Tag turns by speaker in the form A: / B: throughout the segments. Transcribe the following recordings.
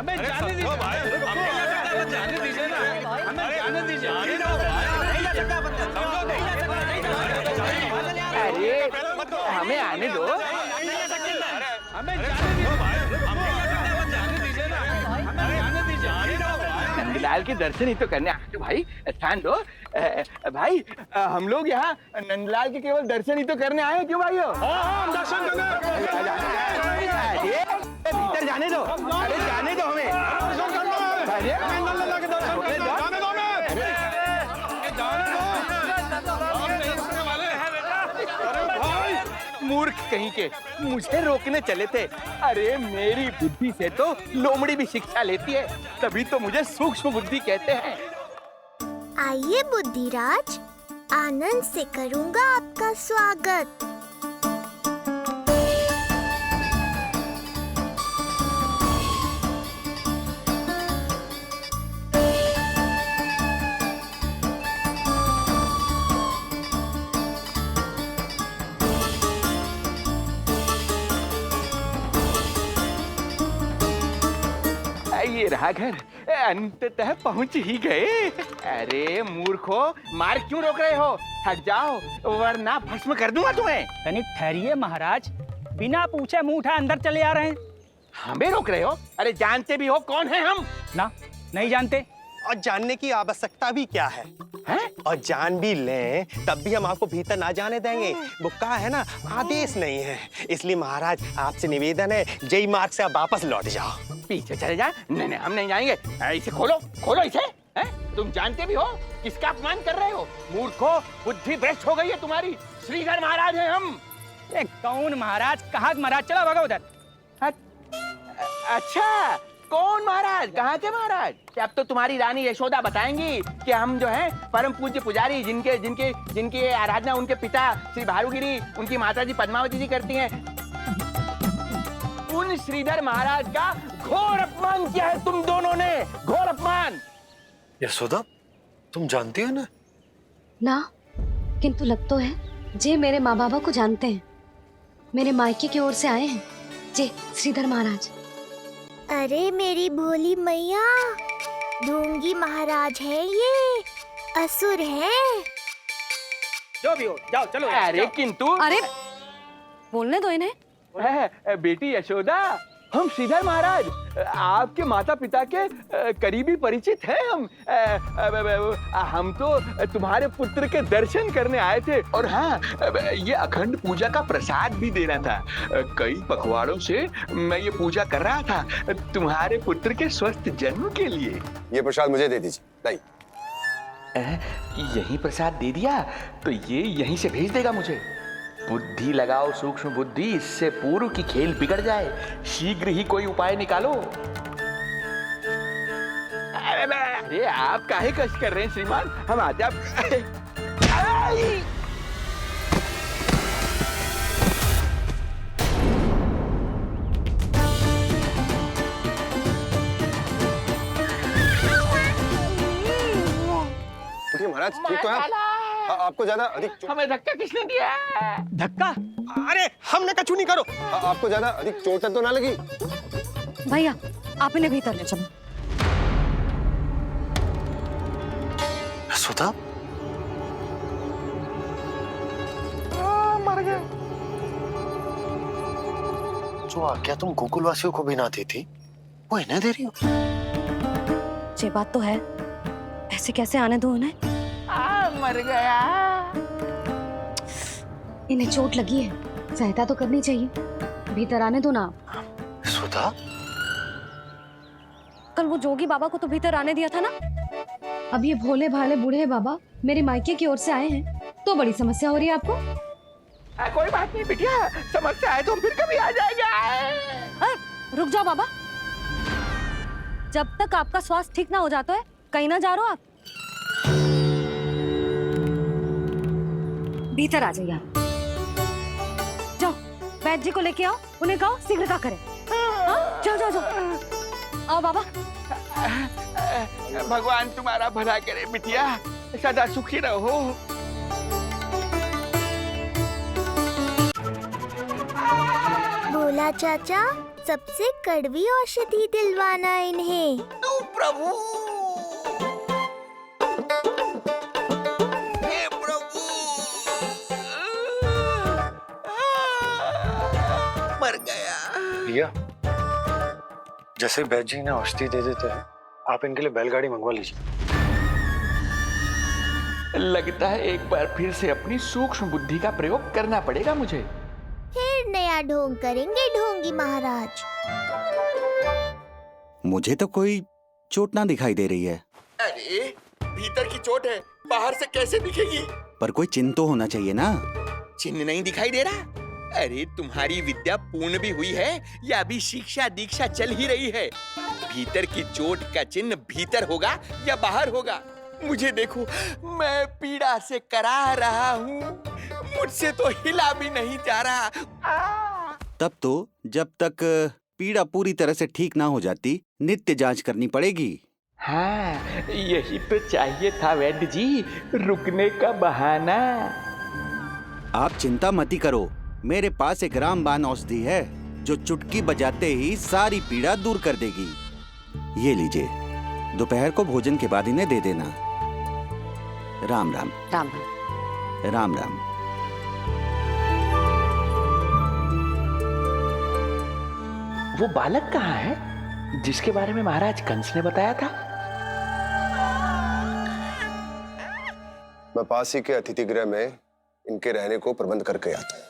A: हमें जाने दीजिए, जाने दीजिए ना, हमें जाने दीजिए।
B: अरे हमें आने दो,
A: हमें जाने दीजिए ना, हमें जाने दीजिए।
B: नंदलाल के दर्शन ही तो करने आए थे भाई, स्थान दो। भाई हम लोग यहाँ नंदलाल के केवल दर्शन ही तो करने आए हैं, क्यों भाइयों?
A: हम दर्शन करने।
B: अरे भीतर जाने दो, अरे जाने दो हमें।
A: नंदलाल के दर्शन करने जाने दो हमें।
B: मूर्ख कहीं के, मुझे रोकने चले थे। अरे मेरी बुद्धि से तो लोमड़ी भी शिक्षा लेती है, तभी तो मुझे सूक्ष्म बुद्धि कहते हैं।
C: आइए बुद्धिराज, आनंद से करूंगा आपका स्वागत।
B: ये रहा घर, अंततः पहुंच ही गए। अरे मूर्खो, मार्ग क्यों रोक रहे हो? हट जाओ वरना भस्म कर दूंगा तुम्हें।
D: तनिक ठहरिए महाराज, बिना पूछे मुंह उठाए अंदर चले आ रहे हैं।
B: हमें रोक रहे हो? अरे जानते भी हो कौन है हम?
D: ना, नहीं जानते।
E: और जानने की आवश्यकता भी क्या है?
B: हैं?
E: और जान भी लें तब भी हम आपको भीतर ना जाने देंगे। वो कहा है ना, आदेश नहीं है। इसलिए महाराज आपसे निवेदन है, जय मार्ग से आप वापस लौट जाओ।
B: पीछे चले जा। नहीं नहीं, हम नहीं जाएंगे। इसे खोलो, खोलो इसे। हैं? तुम जानते भी हो किसका अपमान कर रहे हो? मूर्खो, बुद्धि भ्रष्ट हो गई है तुम्हारी। श्रीधर महाराज हैं हम।
D: ये कौन महाराज? कहाँ महाराज? चला भागा उधर।
B: अच्छा, कौन महाराज? कहाँ के महाराज? अब तो तुम्हारी रानी यशोदा बताएंगी कि हम जो है परम पूज्य पुजारी, जिनके जिनके जिनकी आराधना उनके पिता श्री भारुगिरी, उनकी माताजी पद्मावती जी करती हैं, उन श्रीधर महाराज का घोर अपमान किया है तुम दोनों ने। घोर अपमान।
F: यशोदा, तुम जानती हो ना?
G: ना, किंतु लग तो है जे मेरे माँ बाबा को जानते हैं। मेरे मायके की ओर से आए हैं जे श्रीधर महाराज।
C: अरे मेरी भोली मैया, ढोंगी महाराज है ये, असुर है।
D: जो भी हो, जाओ चलो।
B: अरे
D: जाओ।
B: किंतु
G: अरे बोलने दो इन्हें।
B: बेटी यशोदा, हम श्रीधर महाराज आपके माता पिता के करीबी परिचित हैं। हम तो तुम्हारे पुत्र के दर्शन करने आए थे। और हाँ, ये अखंड पूजा का प्रसाद भी देना था। कई पखवाड़ों से मैं ये पूजा कर रहा था तुम्हारे पुत्र के स्वस्थ जन्म के लिए।
H: ये प्रसाद मुझे दे दीजिए। नहीं,
B: यही प्रसाद दे दिया तो ये यहीं से भेज देगा मुझे। बुद्धि लगाओ सूक्ष्म बुद्धि, इससे पूर्व की खेल बिगड़ जाए। शीघ्र ही कोई उपाय निकालो। अरे आप काहे कष्ट कर रहे हैं श्रीमान? हम आते आप।
H: महाराज ठीक तो है? आपको ज्यादा अधिक
B: हमें धक्का किसने दिया?
D: धक्का?
E: अरे हमने कछु नहीं करो।
H: आपको ज्यादा अधिक चोट तो ना लगी?
G: भैया आप इन्हें भीतर ले चलो।
F: यशोदा,
B: मर गए।
F: जो आज्ञा तुम गोकुलवासियों को भी ना दी थी, वो इन्हें दे रही हो?
G: ये बात तो है, ऐसे कैसे आने दो उन्हें?
B: मर गया।
G: इन्हें चोट लगी है, सहायता तो करनी चाहिए। भीतर आने दो ना।
F: यशोदा,
G: कल वो जोगी बाबा को तो भीतर आने दिया था ना। अब ये भोले भाले बूढ़े बाबा मेरे मायके की ओर से आए हैं, तो बड़ी समस्या हो रही है आपको।
B: कोई बात नहीं बिटिया, समस्या है तो हम फिर कभी आ जाएगा।
G: रुक जाओ बाबा, जब तक आपका स्वास्थ्य ठीक ना हो जाता है कहीं ना जा रहे हो आप। भीतर आ जाइए। जाओ वैद्य जी को लेके आओ, उन्हें कहो शीघ्रता करें। हाँ? जाओ जाओ जाओ। आओ बाबा।
B: भगवान तुम्हारा भला करे बिटिया, सदा सुखी रहो।
C: भोला चाचा, सबसे कड़वी औषधि दिलवाना इन्हें।
B: प्रभु, हे प्रभु, मर गया।
F: भैया, जैसे वैद्य जी ने औषधि दे देते हैं, आप इनके लिए बैलगाड़ी मंगवा लीजिए।
B: लगता है एक बार फिर से अपनी सूक्ष्म बुद्धि का प्रयोग करना पड़ेगा मुझे।
C: फिर नया ढोंग करेंगे ढोंगी महाराज।
I: मुझे तो कोई चोट ना दिखाई दे रही है।
B: अरे भीतर की चोट है, बाहर से कैसे दिखेगी?
I: पर कोई चिन्ह तो होना चाहिए ना।
B: चिन्ह नहीं दिखाई दे रहा? अरे तुम्हारी विद्या पूर्ण भी हुई है या अभी शिक्षा दीक्षा चल ही रही है? भीतर की चोट का चिन्ह भीतर होगा या बाहर होगा? मुझे देखो, मैं पीड़ा से कराह रहा हूँ, मुझसे तो हिला भी नहीं जा रहा।
I: तब तो जब तक पीड़ा पूरी तरह से ठीक ना हो जाती, नित्य जांच करनी पड़ेगी।
B: हाँ, यही तो चाहिए था वैद्य जी, रुकने का बहाना।
I: आप चिंता मती करो, मेरे पास एक रामबाण औषधि है जो चुटकी बजाते ही सारी पीड़ा दूर कर देगी। ये लीजिए, दोपहर को भोजन के बाद इन्हें दे देना। राम राम।
G: राम
I: राम राम।
B: वो बालक कहाँ है जिसके बारे में महाराज कंस ने बताया था?
H: मैं पास ही के अतिथि गृह में इनके रहने को प्रबंध करके आता हूँ।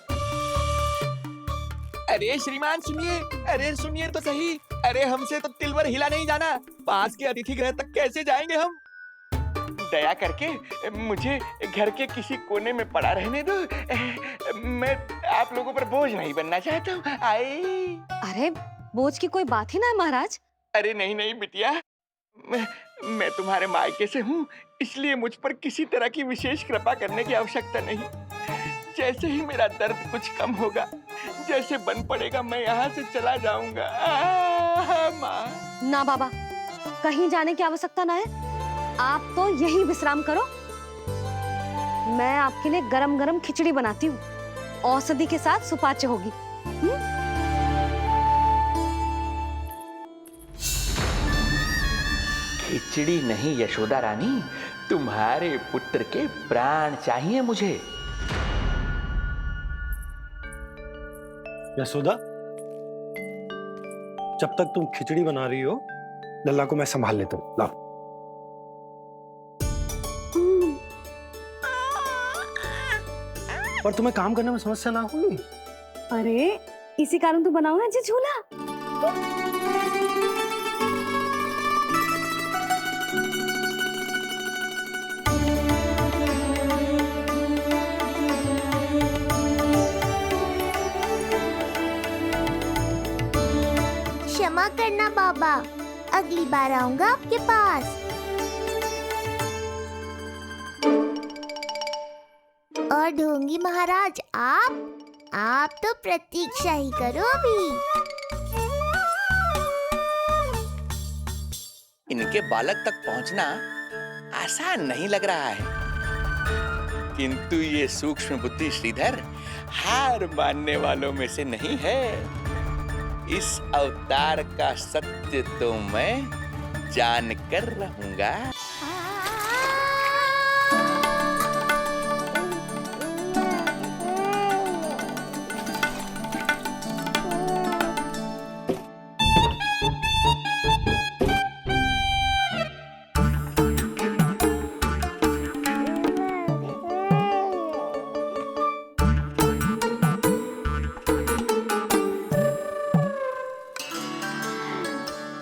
B: अरे श्रीमान सुनिए, अरे सुनिए तो सही। अरे हमसे तो तिलवर हिला नहीं जाना, पास के अतिथि गृह तक कैसे जाएंगे हम? दया करके मुझे घर के किसी कोने में पड़ा रहने दो। मैं आप लोगों पर बोझ नहीं बनना चाहता हूँ। आई।
G: अरे बोझ की कोई बात ही ना है महाराज।
B: अरे नहीं नहीं बिटिया, मैं तुम्हारे मायके से हूँ, इसलिए मुझ पर किसी तरह की विशेष कृपा करने की आवश्यकता नहीं। जैसे ही मेरा दर्द कुछ कम होगा, जैसे बन पड़ेगा, मैं यहाँ से चला जाऊंगा। माँ।
G: ना बाबा, कहीं जाने की आवश्यकता ना है, आप तो यही विश्राम करो। मैं आपके लिए गरम गरम खिचड़ी बनाती हूँ, औषधि के साथ सुपाच्य होगी।
B: खिचड़ी नहीं यशोदा रानी, तुम्हारे पुत्र के प्राण चाहिए मुझे।
F: यशोदा, जब तक तुम खिचड़ी बना रही हो, लल्ला को मैं संभाल लेता हूँ। लाओ। पर तुम्हें काम करने में समस्या ना होगी?
G: अरे इसी कारण तो बनाओ ना जी झूला।
C: क्षमा करना बाबा, अगली बार आऊंगा आपके पास। और ढोंगी महाराज, आप तो प्रतीक्षा ही करो अभी।
B: इनके बालक तक पहुंचना आसान नहीं लग रहा है, किंतु ये सूक्ष्म बुद्धि श्रीधर हार मानने वालों में से नहीं है। इस अवतार का सत्य तो मैं जान कर रहूंगा।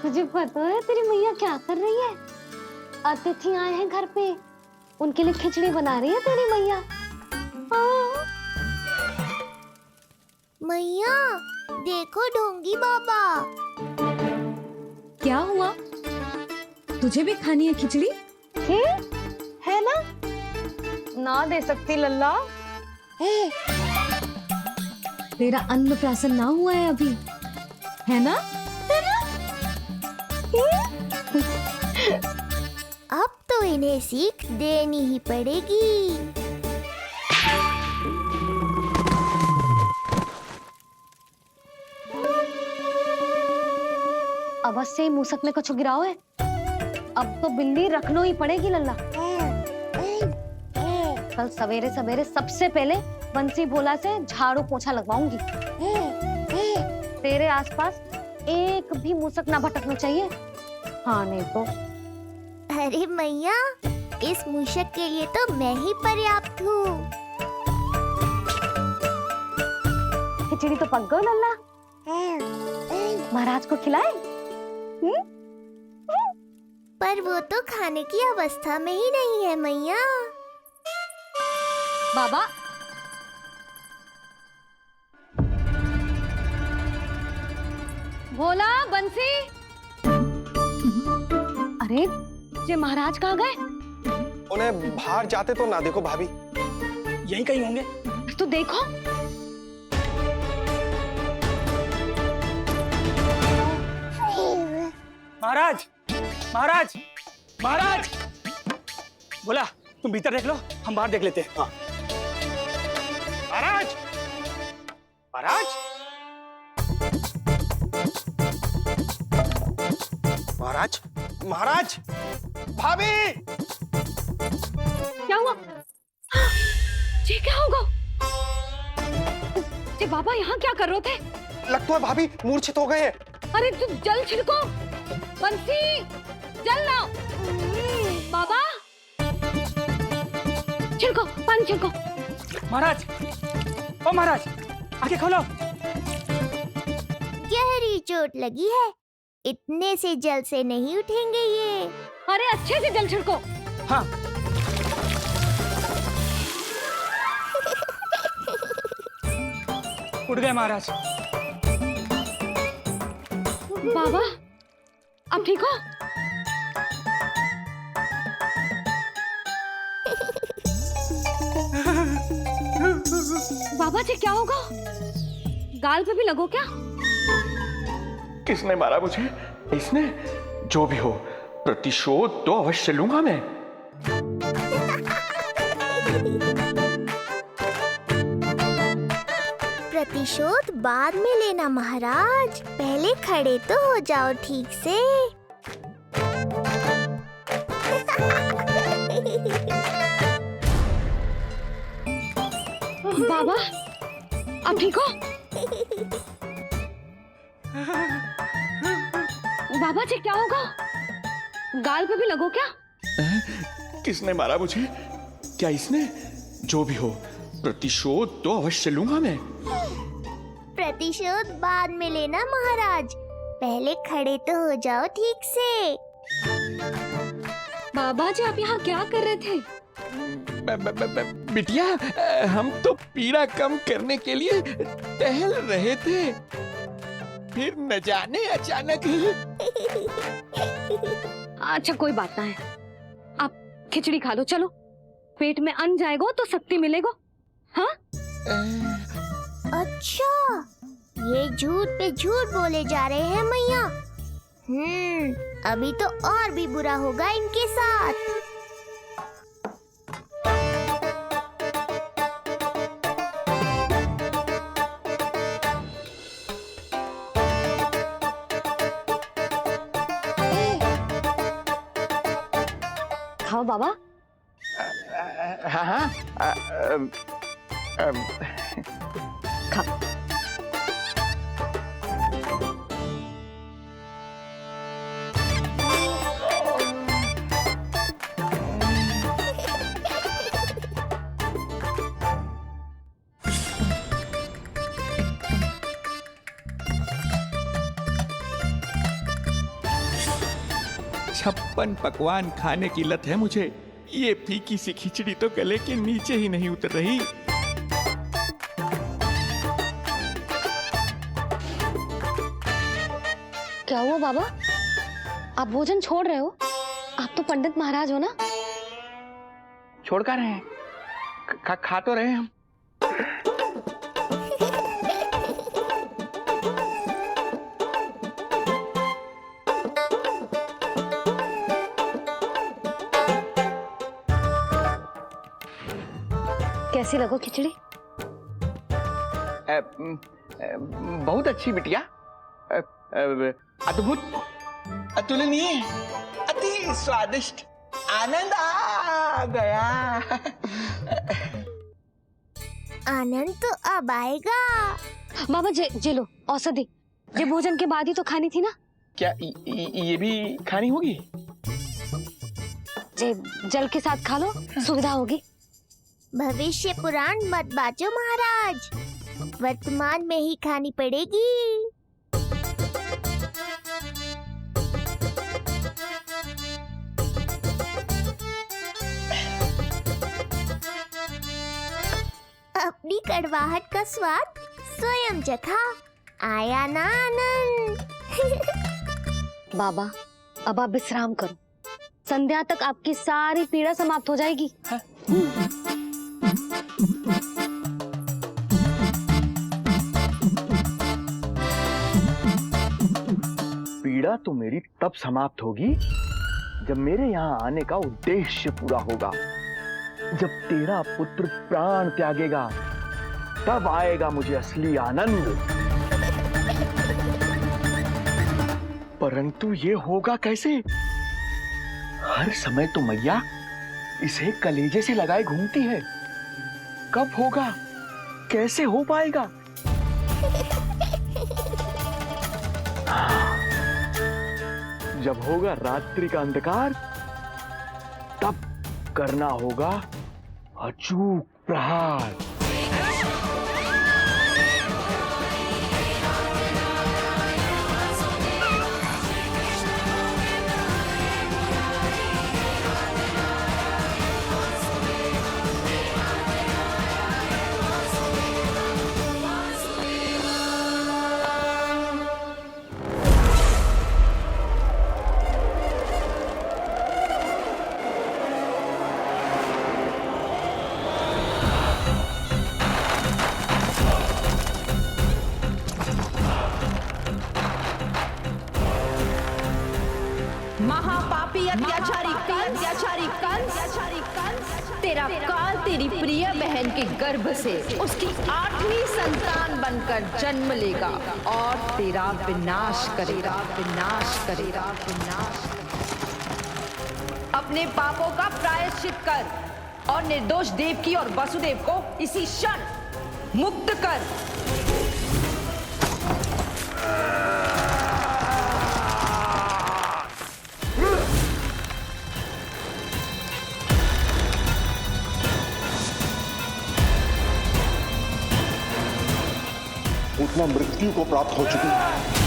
G: तुझे पता है तेरी मैया क्या कर रही है? अतिथि आए हैं घर पे, उनके लिए खिचड़ी बना रही है तेरी मैया।
C: मैया देखो ढोंगी बाबा।
J: क्या हुआ? तुझे भी खानी है खिचड़ी?
G: है ना? ना दे सकती लल्ला।
J: तेरा अन्नप्राशन ना हुआ है अभी, है ना?
C: अब तो इन्हें सीख देनी ही पड़ेगी।
G: अवश्य ही मूसक में कुछ गिराओ है। अब तो बिल्ली रखनो ही पड़ेगी लल्ला। कल सवेरे सवेरे सबसे पहले बंसी भोला से झाड़ू पोछा लगवाऊंगी। तेरे आसपास एक भी मूसक ना भटकना चाहिए। हाँ नहीं तो।
C: अरे मैया, इस मूषक के लिए तो मैं ही पर्याप्त हूँ।
G: खिचड़ी तो पक गई लल्ला। महाराज को खिलाए?
C: पर वो तो खाने की अवस्था में ही नहीं है मैया।
G: बाबा, भोला, बंसी। अरे ये महाराज कहाँ गए?
E: उन्हें बाहर जाते तो ना देखो भाभी।
D: यहीं कहीं होंगे।
G: तो देखो।
D: महाराज, महाराज, महाराज। बोला तुम भीतर देख लो, हम बाहर देख लेते हैं। हाँ।
E: महाराज, महाराज, महाराज, महाराज, भाभी।
G: क्या हुआ? ये क्या होगा? ये बाबा यहाँ क्या कर रहे थे?
E: लगता है भाभी मूर्छित हो गए हैं।
G: अरे तू जल छिड़को। बंसी, जल लाओ। बाबा, छिड़को, पानी छिड़को।
D: महाराज, ओ महाराज, आंखें खोलो।
C: गहरी चोट लगी है, इतने से जल से नहीं उठेंगे ये।
G: अरे अच्छे से जल छिड़को।
D: हाँ। उठ गए महाराज।
G: बाबा, अब ठीक हो? बाबा जी क्या होगा? गाल पे भी लगो क्या?
B: किसने मारा मुझे? इसने? जो भी हो, प्रतिशोध तो अवश्य लूंगा मैं।
C: प्रतिशोध बाद में लेना महाराज, पहले खड़े तो हो जाओ ठीक से।
G: बाबा, अब ठीक हो? बाबा जी क्या होगा? गाल पे भी लगो क्या?
B: किसने मारा मुझे? क्या इसने? जो भी हो, प्रतिशोध तो अवश्य लूंगा मैं।
C: प्रतिशोध बाद में लेना महाराज, पहले खड़े तो हो जाओ ठीक से।
J: बाबा जी आप यहाँ क्या कर रहे थे?
B: बिटिया, हम तो पीड़ा कम करने के लिए टहल रहे थे, फिर न जाने अचानक।
G: अच्छा कोई बात ना है, आप खिचड़ी खा लो। चलो, पेट में अन्न जाएगा तो शक्ति मिलेगा। हाँ?
C: अच्छा, ये झूठ पे झूठ बोले जा रहे हैं मैया। अभी तो और भी बुरा होगा इनके साथ।
G: खाओ बाबा।
B: हाँ हाँ।
G: खा।
B: छप्पन पकवान खाने की लत है मुझे। ये फीकी सी खिचड़ी तो गले के नीचे ही नहीं उतर रही।
G: क्या हुआ बाबा? आप भोजन छोड़ रहे हो? आप तो पंडित महाराज हो ना?
B: छोड़ कर रहे हैं? खा तो रहे हैं हम।
G: कैसी लगो खिचड़ी?
B: बहुत अच्छी बिटिया। अद्भुत, अतुलनीय, अति स्वादिष्ट, आनंद आ गया।
C: आनंद तो अब आएगा।
G: बाबा जे लो औषधि, ये भोजन के बाद ही तो खानी थी ना।
B: क्या ये भी खानी होगी?
G: जे जल के साथ खा लो, सुविधा होगी।
C: भविष्य पुराण मत बाजो महाराज, वर्तमान में ही खानी पड़ेगी। अपनी कड़वाहट का स्वाद स्वयं चखा, आया ना आनंद।
G: बाबा अब आप विश्राम करो, संध्या तक आपकी सारी पीड़ा समाप्त हो जाएगी।
B: पीड़ा तो मेरी तब समाप्त होगी जब मेरे यहाँ आने का उद्देश्य पूरा होगा। जब तेरा पुत्र प्राण त्यागेगा, तब आएगा मुझे असली आनंद। परंतु ये होगा कैसे? हर समय तो मैया इसे कलेजे से लगाए घूमती है। कब होगा? कैसे हो पाएगा? जब होगा रात्रि का अंधकार, तब करना होगा अचूक प्रहार।
K: महापापी अत्याचारी कंस, तेरा काल तेरी प्रिय बहन के गर्भ से उसकी 8वीं संतान बनकर जन्म लेगा और तेरा विनाश करेगा। अपने पापों का प्रायश्चित कर और निर्दोष देवकी और वसुदेव को इसी क्षण मुक्त कर।
H: उतना मृत्यु को प्राप्त हो चुकी है।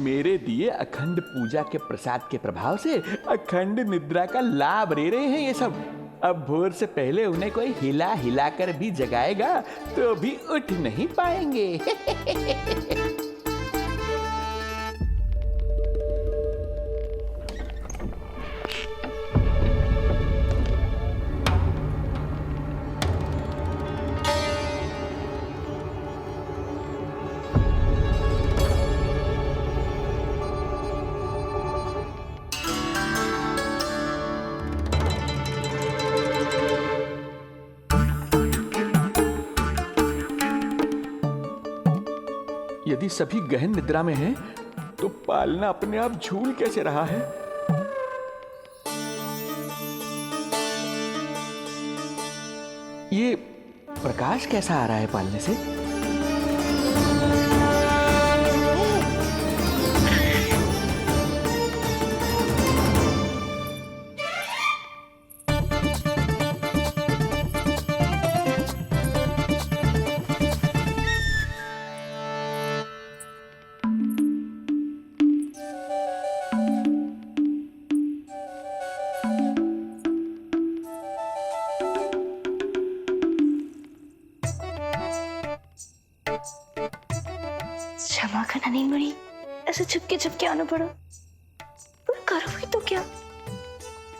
B: मेरे दिए अखंड पूजा के प्रसाद के प्रभाव से अखंड निद्रा का लाभ ले रहे हैं ये सब। अब भोर से पहले उन्हें कोई हिला हिलाकर भी जगाएगा तो भी उठ नहीं पाएंगे। यदि सभी गहन निद्रा में हैं, तो पालना अपने आप झूल कैसे रहा है? प्रकाश कैसा आ रहा है पालने से?
L: क्षमा करना नहीं मरी, ऐसे छुपके आना पड़ा। पर करूँगी तो क्या?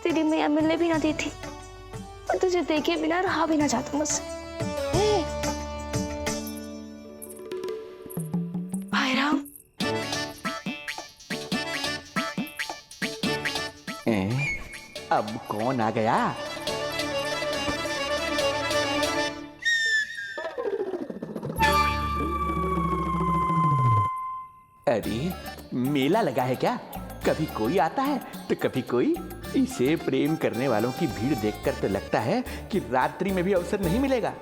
L: तेरी मैया मिलने भी ना दी थी और तुझे देखे बिना रहा भी ना जाता मुझसे। भाई राम,
B: अब कौन आ गया? अरे मेला लगा है क्या? कभी कोई आता है तो कभी कोई। इसे प्रेम करने वालों की भीड़ देखकर तो लगता है कि रात्रि में भी अवसर नहीं मिलेगा।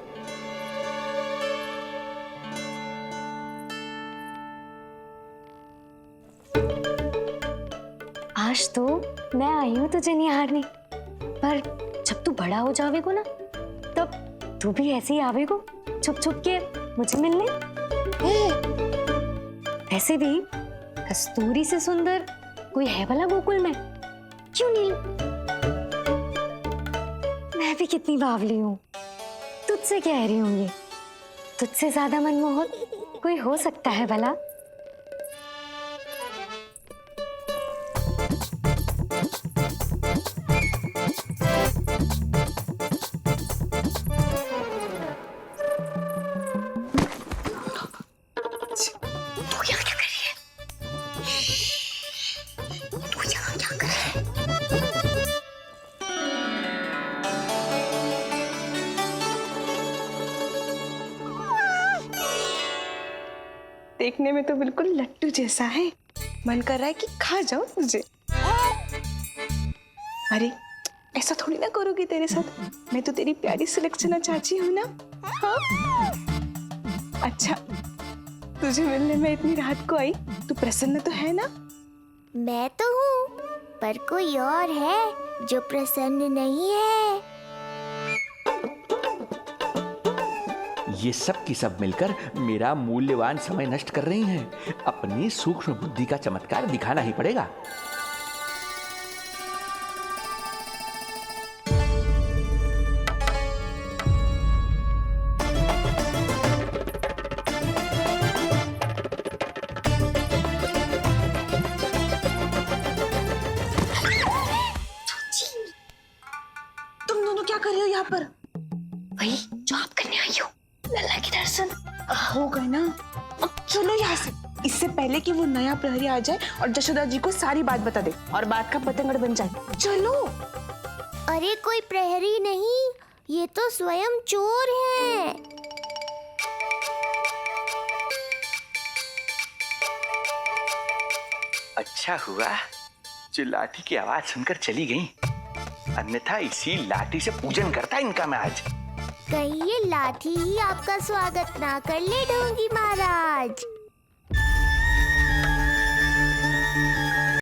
L: आज तो मैं आई हूँ तुझे निहारने, पर जब तू बड़ा हो जावेगो ना, तब तू भी ऐसे ही आवेगो छुप छुप के मुझे मिलने। ऐसे भी कस्तूरी से सुंदर कोई है भला गोकुल में? क्यों नहीं? मैं भी कितनी बावली हूँ, तुझसे कह रही हूँ ये। तुझसे ज्यादा मनमोहक कोई हो सकता है भला?
M: देखने में तो बिल्कुल लट्टू जैसा है, मन कर रहा है कि खा जाऊं तुझे। अरे ऐसा थोड़ी ना करोगी तेरे साथ, मैं तो तेरी प्यारी सुलक्षणा चाची हूँ ना। हाँ? अच्छा, तुझे मिलने में इतनी रात को आई, तू प्रसन्न तो है ना?
C: मैं तो हूँ, पर कोई और है जो प्रसन्न नहीं है।
B: ये सब की सब मिलकर मेरा मूल्यवान समय नष्ट कर रही हैं। अपनी सूक्ष्म बुद्धि का चमत्कार दिखाना ही पड़ेगा।
M: तुम दोनों क्या कर रहे हो यहाँ पर?
L: वही जो आप करने आई हो, लल्ला के दर्शन।
M: हो गए ना, अब चलो यहाँ से, इससे पहले कि वो नया प्रहरी आ जाए और जशोदा जी को सारी बात बता दे और बात का पतंगड़ बन जाए। चलो।
C: अरे कोई प्रहरी नहीं, ये तो स्वयं चोर है।
B: अच्छा हुआ जो लाठी की आवाज सुनकर चली गई, अन्यथा इसी लाठी से पूजन करता इनका मैं आज।
C: कहीं ये लाठी ही आपका स्वागत ना कर ले ढोंगी महाराज।